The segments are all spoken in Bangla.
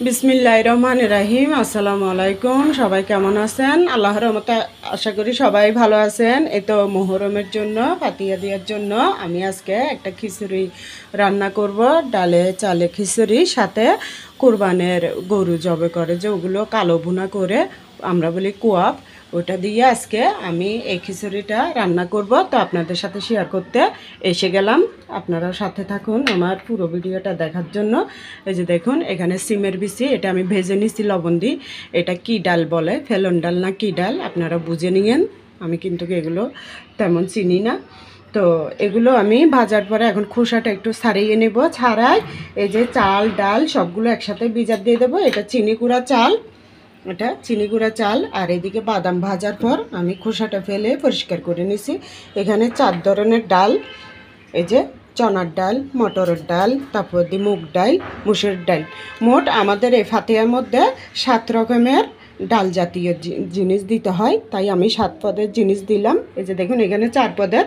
বিসমিল্লাহির রহমানির রহিম। আসসালামু আলাইকুম। সবাই কেমন আছেন? আল্লাহর রহমতে আশা করি সবাই ভালো আছেন। এই তো মুহররমের জন্য ফাতিয়া দেওয়ার জন্য আমি আজকে একটা খিচুড়ি রান্না করব। ডালে চালে খিচুড়ি, সাথে কুরবানের গরু জবে করে যে ওগুলো কালো ভুনা করে আমরা বলি কোয়াব, ওটা দিয়ে আজকে আমি এই খিচুড়িটা রান্না করব। তো আপনাদের সাথে শেয়ার করতে এসে গেলাম। আপনারা সাথে থাকুন আমার পুরো ভিডিওটা দেখার জন্য। এই যে দেখুন, এখানে সিমের বিচি, এটা আমি ভেজে নিছি লবণ দিয়ে। এটা কি ডাল বলে, ফেলন ডাল না কি ডাল, আপনারা বুঝে নিয়েন। আমি কিন্তু এগুলো তেমন চিনি না। তো এগুলো আমি ভাজার পরে এখন খোসাটা একটু ছাড়িয়ে নেব। ছাড়াই এই যে চাল ডাল সবগুলো একসাথে ভিজার দিয়ে দেবো। এটা চিনি গুঁড়া চাল, এটা চিনি গুঁড়া চাল। আর এদিকে বাদাম ভাজার পর আমি খোসাটা ফেলে পরিষ্কার করে নিছি। এখানে 4 ধরনের ডাল, এই যে চনার ডাল, মটরের ডাল, তারপর দিয়ে মুগ ডাল, মুসুর ডাল। মোট আমাদের এই ফাতিহার মধ্যে 7 রকমের ডাল জাতীয় জিনিস দিতে হয়, তাই আমি 7 পদের জিনিস দিলাম। এই যে দেখুন, এখানে 4 পদের,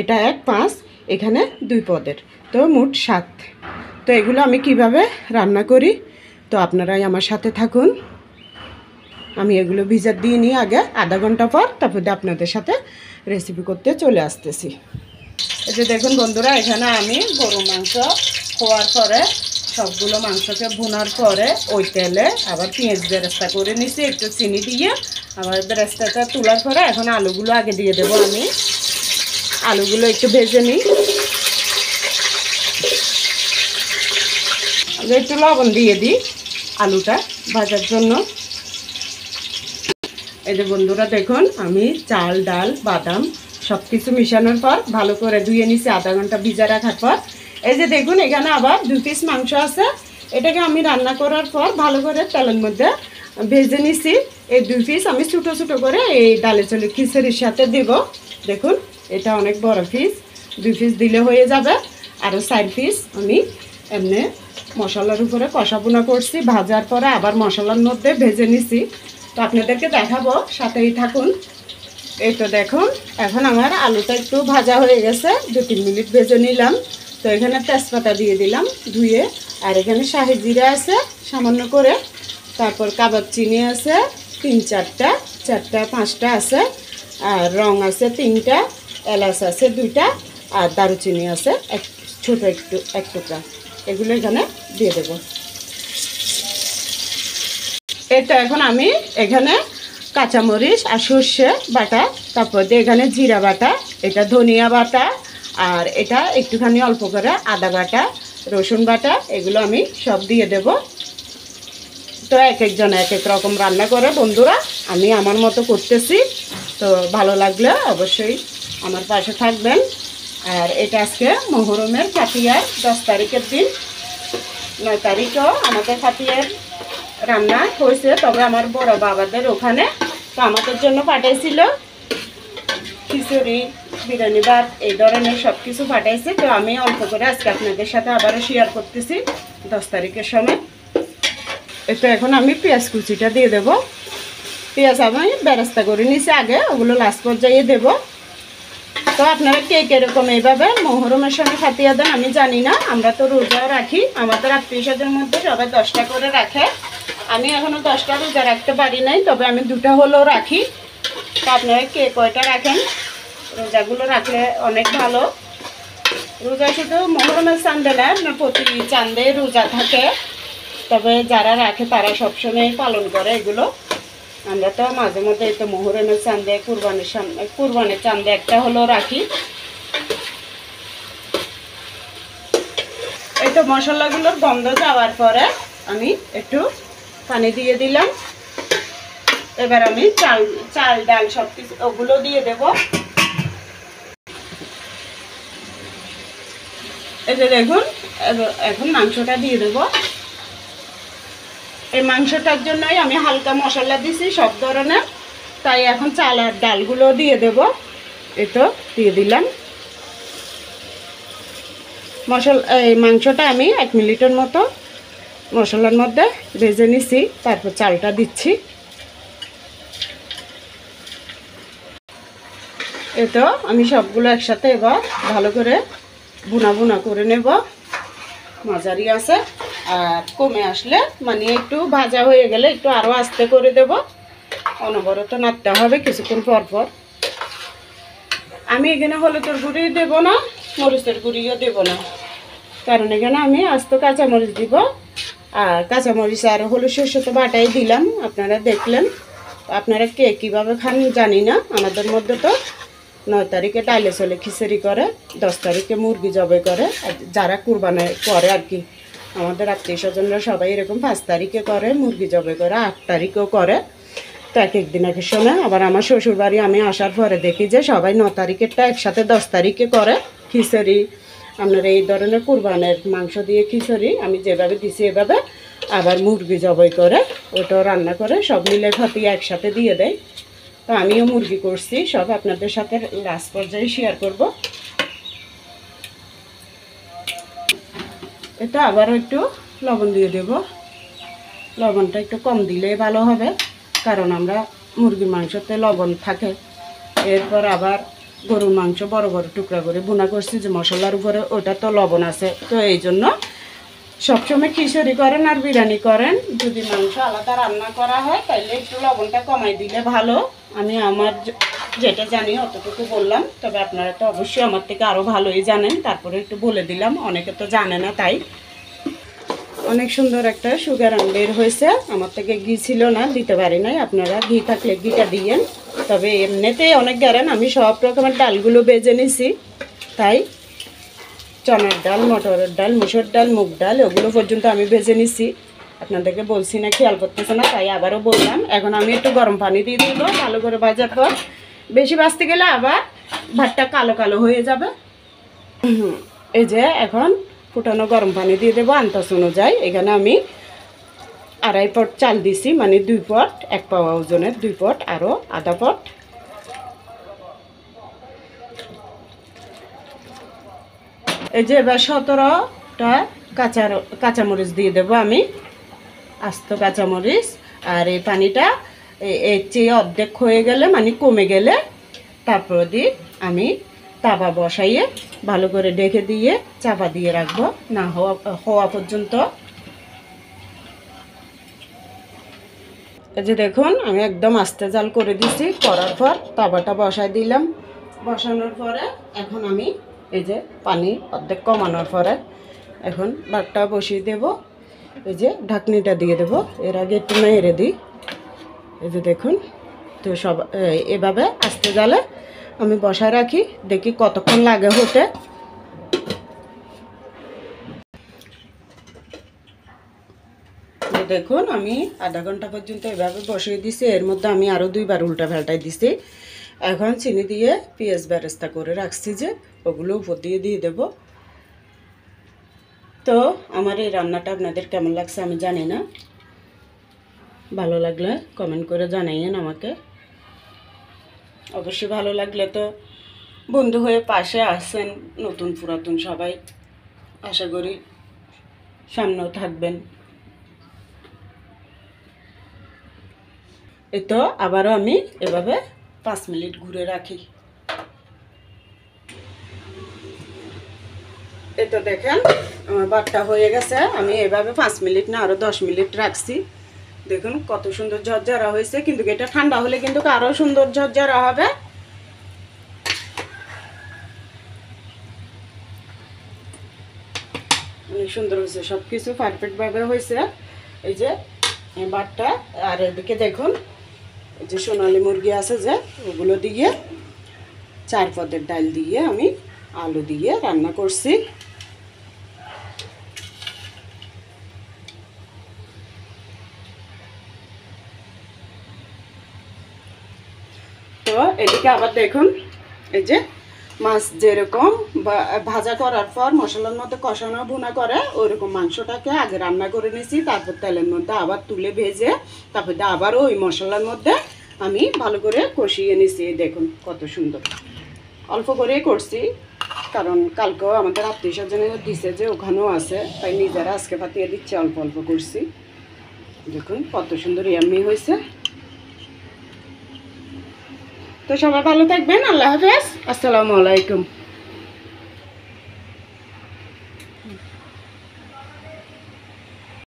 এটা 1 5, এখানে 2 পদের, তো মোট 7। তো এগুলো আমি কিভাবে রান্না করি, তো আপনারাই আমার সাথে থাকুন। আমি এগুলো ভিজার দিয়ে নিই আগে আধা ঘন্টা পর, তারপরে আপনাদের সাথে রেসিপি করতে চলে আসতেছি। এই যে দেখুন বন্ধুরা, এখানে আমি গরু মাংস খোয়ার পরে সবগুলো মাংসকে ভুনার পরে ওই তেলে আবার পেঁয়াজ বেরেস্তা করে নিছি একটু চিনি দিয়ে। আবার বেরেস্তাটা তোলার পরে এখন আলুগুলো আগে দিয়ে দেবো। আমি আলুগুলো একটু ভেজে নিই। আগে একটু লবণ দিয়ে দিই আলুটা ভাজার জন্য। এই যে বন্ধুরা দেখুন, আমি চাল ডাল বাদাম সব কিছু মিশানোর পর ভালো করে ধুয়ে নিছি আধা ঘন্টা ভিজা রাখার পর। এই যে দেখুন, এখানে আবার 2 পিস মাংস আছে। এটাকে আমি রান্না করার পর ভালো করে তেলের মধ্যে ভেজে নিছি। এই 2 পিস আমি ছোটো ছোটো করে এই ডালে চলে খিচুড়ির সাথে দেব। দেখুন, এটা অনেক বড় পিস, 2 পিস দিলে হয়ে যাবে। আরও 4 পিস আমি এমনি মশলার উপরে কষাবোনা করছি, ভাজার পরে আবার মশলার মধ্যে ভেজে নিছি। তো আপনাদেরকে দেখাবো, সাথেই থাকুন। এই তো দেখুন, এখন আমার আলুটা একটু ভাজা হয়ে গেছে, 2-3 মিনিট ভেজে নিলাম। তো এখানে তেজপাতা দিয়ে দিলাম ধুয়ে। আর এখানে শাহি জিরা আছে সামান্য করে, তারপর কাবাব চিনি আছে 3-4টা, 4টা-5টা আছে। আর রং আছে 3টা, এলাচ আছে 2টা, আর দারুচিনি আছে ছোটো এক টুকরা। এগুলো এখানে দিয়ে দেবো। এটা এখন আমি এখানে কাঁচামরিচ আর সর্ষে বাটা, তারপর দিয়ে এখানে জিরা বাটা, এটা ধনিয়া বাটা, আর এটা একটুখানি অল্প করে আদা বাটা, রসুন বাটা, এগুলো আমি সব দিয়ে দেব। তো এক একজন এক এক রকম রান্না করে বন্ধুরা, আমি আমার মতো করতেছি। তো ভালো লাগলে অবশ্যই আমার পাশে থাকবেন। আর এটা আজকে মুহররমের ফাতিহার 10 তারিখের দিন। 9 তারিখও আমাদের ফাতিহার রান্না হয়েছে, তবে আমার বড় বাবাদের ওখানে তো আমাদের জন্য পাঠাইছিল খিচুড়ি, বিরিয়ানি ভাত, এই ধরনের সব কিছু পাঠাইছে। তো আমি অল্প করে আজকে আপনাদের সাথে আবারও শেয়ার করতেছি 10 তারিখের সময়। এটা এখন আমি পেঁয়াজ কুচিটা দিয়ে দেব। পেঁয়াজ আমি বেরেস্তা করে নিছি আগে, ওগুলো লাস্ট পর্যায়ে দেব। তো আপনারা কে কীরকম এইভাবে মুহররমের সময় ফাতিহা দেন আমি জানি না। আমরা তো রোজাও রাখি, আমাদের আত্মীয়স্বজনের মধ্যে সবাই 10টা করে রাখে। আমি এখনও 10টা রোজা রাখতে পারি নাই, তবে আমি 2টা হলেও রাখি। তো আপনারা কে কয়টা রাখেন? রোজাগুলো রাখলে অনেক ভালো। রোজা শুধু মুহররমের চাঁদে না, প্রতি চাঁদে রোজা থাকে, তবে যারা রাখে তারা সবসময় পালন করে এগুলো। আমরা তো মাঝে মধ্যে এই তো মুহররমের চাঁদে, কুরবানির চাঁদে একটা হলেও রাখি। এই তো মশলাগুলোর গন্ধ যাওয়ার পরে আমি একটু পানি দিয়ে দিলাম। এবার আমি চাল ডাল সব কিছু ওগুলো দিয়ে দেব। এই যে দেখুন, এখন মাংসটা দিয়ে দেব। এই মাংসটার জন্যই আমি হালকা মশলা দিছি সব ধরনের, তাই এখন চাল আর ডালগুলো দিয়ে দেব। এই তো দিয়ে দিলাম এই মাংসটা আমি 1 মিনিটের মতো মশলার মধ্যে ভেজে নিছি, তারপর চালটা দিচ্ছি। এই তো আমি সবগুলো একসাথে এবার ভালো করে ভুনা ভুনা করে নেব। মাঝারি আছে আর কমে আসলে মানে একটু ভাজা হয়ে গেলে একটু আরও আস্তে করে দেব, অনবরত নাড়তে হবে কিছুক্ষণ পর পর। আমি এখানে হলুদের গুঁড়ি দেব না, মরিচের গুঁড়িও দেব না, কারণ এখানে আমি আস্ত কাঁচামরিচ দিব। আর কাঁচামরিচ আর হলুদ সরষে তো বাটাই দিলাম, আপনারা দেখলেন। আপনারা কে কীভাবে খান জানি না, আমাদের মধ্যে তো 9 তারিখে ডাইলে চলে খিচুড়ি করে, 10 তারিখে মুরগি জবাই করে, যারা কুরবানি করে আর কি। আমাদের আত্মীয় স্বজনরা সবাই এরকম 5 তারিখে করে, মুরগি জবাই করে, 8 তারিখেও করে। তো এক দিন এক সময় আবার আমার শ্বশুরবাড়ি আমি আসার পরে দেখি যে সবাই 9 তারিখেরটা একসাথে 10 তারিখে করে খিচুড়ি। আপনারা এই ধরনের কুরবানের মাংস দিয়ে খিচুড়ি আমি যেভাবে দিছি এভাবে আবার মুরগি জবাই করে ওটাও রান্না করে সব মিলে ফাটিয়ে একসাথে দিয়ে দেয়। তো আমিও মুরগি করছি, সব আপনাদের সাথে লাস্ট পর্যায়ে শেয়ার করব। এটা আবারও একটু লবণ দিয়ে দেব, লবণটা একটু কম দিলে ভালো হবে, কারণ আমরা মুরগির মাংসতে লবণ থাকে। এরপর আবার গরুর মাংস বড় বড় টুকরা করে ভুনা করছি যে মশলার উপরে, ওটা তো লবণ আছে। তো এই জন্য সবসময় খিচুড়ি করেন আর বিরিয়ানি করেন, যদি মাংস আলাদা রান্না করা হয় তাহলে একটু লবণটা কমাই দিলে ভালো। আমি আমার যেটা জানি অতটুকু বললাম, তবে আপনারা তো অবশ্যই আমার থেকে আরও ভালোই জানেন, তারপরে একটু বলে দিলাম, অনেকে তো জানে না। তাই অনেক সুন্দর একটা সুগার বের হয়েছে, আমার থেকে ঘি ছিল না, দিতে পারি নাই। আপনারা ঘি থাকলে ঘিটা দিয়েন, তবে এমনিতেই অনেক গ্যারেন। আমি সব রকমের ডালগুলো বেজে নিছি, তাই চনার ডাল, মটরের ডাল, মুসুর ডাল, মুগ ডাল ওগুলো পর্যন্ত আমি ভেজে নিছি। আপনাদেরকে বলছি না, খেয়াল করতেছে না, তাই আবারও বললাম। এখন আমি একটু গরম পানি দিয়ে দিব ভালো করে ভাজার পর। বেশি ভাজতে গেলে আবার ভাতটা কালো কালো হয়ে যাবে। এই যে এখন ফুটানো গরম পানি দিয়ে দেবো আন্দাজ অনুযায়ী। এখানে আমি 2.5 পট চাল দিছি, মানে 2 পট, 1 পাওয়া ওজনের 2 পট, আরও আধা পট। এই যে এবার 17টা কাঁচামরিচ দিয়ে দেবো আমি, আস্ত কাঁচামরিচ। আর এই পানিটা এর চেয়ে অর্ধেক হয়ে গেলে মানে কমে গেলে তারপর দিয়ে আমি তাওয়া বসাইয়ে ভালো করে ঢেকে দিয়ে চাপা দিয়ে রাখবো না হওয়া পর্যন্ত। এই যে দেখুন আমি একদম আস্তে জাল করে দিছি, করার পর তাওয়াটা বসাই দিলাম। বসানোর পরে এখন আমি এই যে পানি অর্ধেক কমানোর পরে এখন ভাতটা বসিয়ে দেব। এই যে ঢাকনিটা দিয়ে দেব, এর আগে একটু নেড়ে দিই। এই যে দেখুন, তো সব এভাবে আস্তে জালে আমি বসায় রাখি, দেখি কতক্ষণ লাগে হতে। দেখুন আমি আধা ঘন্টা পর্যন্ত এভাবে বসিয়ে দিছি, এর মধ্যে আমি আরও 2বার উল্টা পাল্টাই দিছি। এখন চিনি দিয়ে পেঁয়াজ বেরেস্তা করে রাখছি যে ওগুলো উপর দিয়ে দেব। তো আমার এই রান্নাটা আপনাদের কেমন লাগছে আমি জানি না, ভালো লাগলে কমেন্ট করে জানাইয়েন আমাকে। অবশ্যই ভালো লাগলে তো বন্ধু হয়ে পাশে আসেন, নতুন পুরাতন সবাই, আশা করি সামনেও থাকবেন। এই তো আবারও আমি এভাবে 5 মিনিট ঘুরে রাখি। এই তো দেখেন আমার ভাতটা হয়ে গেছে, আমি এভাবে 5 মিনিট না আরও 10 মিনিট রাখছি। দেখুন কত সুন্দর ঝরঝরা হয়েছে, কিন্তু এটা ঠান্ডা হলে কিন্তু আরও সুন্দর ঝরঝরা হবে। অনেক সুন্দর হয়েছে, সব কিছু পারফেক্টভাবে হয়েছে। এই যে ভাতটা, আর এদিকে দেখুন এই যে সোনালি মুরগি আছে যে ওগুলো দিয়ে 4 পদের ডাল দিয়ে আমি আলু দিয়ে রান্না করছি। তো এদিকে আবার দেখুন এই যে মাছ যেরকম ভাজা করার পর মশলার মধ্যে কষানো ভুনা করে ওইরকম মাংসটাকে আগে রান্না করে নিয়েছি, তারপর তেলের মধ্যে আবার তুলে ভেজে তারপর আবারও ওই মশলার মধ্যে আমি ভালো করে কষিয়ে নিয়েছি। দেখুন কত সুন্দর, অল্প করেই করছি, কারণ কালকেও আমাদের আত্মীয় স্বজনের দিছে যে ওখানেও আছে, তাই নিজেরা আজকে পাতিয়ে দিচ্ছে, অল্প অল্প করছি। দেখুন কত সুন্দর ইয়াম্মি হয়েছে। তো সবাই ভালো থাকবেন, আল্লাহ হাফেজ, আসসালামু আলাইকুম।